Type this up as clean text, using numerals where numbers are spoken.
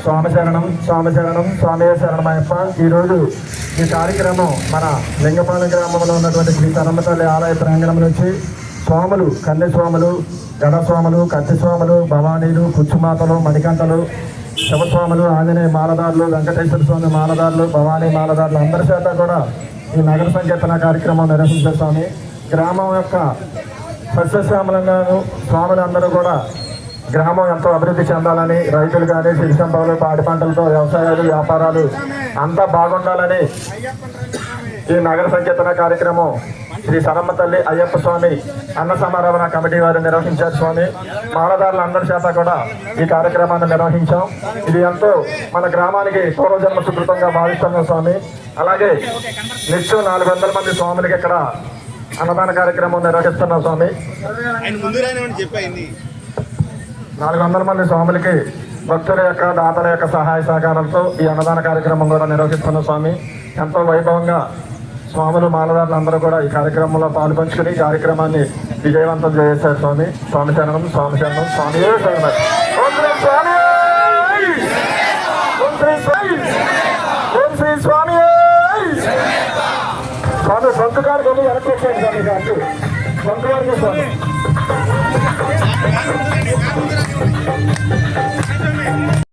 స్వామి శరణం స్వామి శరణం స్వామి శరణమయ్యప్ప. ఈరోజు ఈ కార్యక్రమం మన లింగపాలెం గ్రామంలో ఉన్నటువంటి శ్రీ సరమ్మతల్లి ఆలయ ప్రాంగణం నుంచి స్వాములు, కన్నె స్వాములు, గడ స్వాములు, కత్తి స్వాములు, భవానీలు, కుచ్చుమాతలు, మణికంఠలు, శివస్వాములు, ఆంజనేయ మాలదారులు, వెంకటేశ్వర స్వామి మాలదారులు, భవానీ మాలదారులు అందరి చేత కూడా ఈ నగర సంకీర్తన కార్యక్రమం నిర్వహించే స్వామి. గ్రామం యొక్క సస్యశ్యామలంగాను స్వాములందరూ కూడా గ్రామం ఎంతో అభివృద్ధి చెందాలని, రైతులు కానీ సిరిసంపలు, పాడి పంటలతో వ్యవసాయాలు, వ్యాపారాలు అంతా బాగుండాలని ఈ నగర సంకీర్తన కార్యక్రమం శ్రీ సరమ్మతల్లి అయ్యప్ప స్వామి అన్న సమారాధన కమిటీ వారు నిర్వహించారు స్వామి. మాలదారుల అందరి చేత కూడా ఈ కార్యక్రమాన్ని నిర్వహించాం. ఇది ఎంతో మన గ్రామానికి పూర్వజన్మ సుకృతంగా భావిస్తున్నాం స్వామి. అలాగే నిత్యం 400 మంది స్వాములకి ఇక్కడ అన్నదాన కార్యక్రమం నిర్వహిస్తున్నాం స్వామి. 400 మంది స్వాములకి భక్తుల యొక్క, దాతల యొక్క సహాయ సహకారంతో ఈ అన్నదాన కార్యక్రమం కూడా నిర్వహిస్తున్నాం స్వామి. ఎంతో వైభవంగా స్వాములు, మాలదారులు అందరూ కూడా ఈ కార్యక్రమంలో పాల్పంచుకుని ఈ కార్యక్రమాన్ని విజయవంతం చేశారు స్వామి. స్వామి శరణం స్వామి శరణం స్వామి శరణం. ఓం శ్రీ స్వామి, ఓం శ్రీ స్వామి, ఓం శ్రీ స్వామి. స్వామి సొంత గారికి వెళ్ళి వెనక్కి వచ్చాను స్వామి గారికి, సొంత గారికి స్వామి.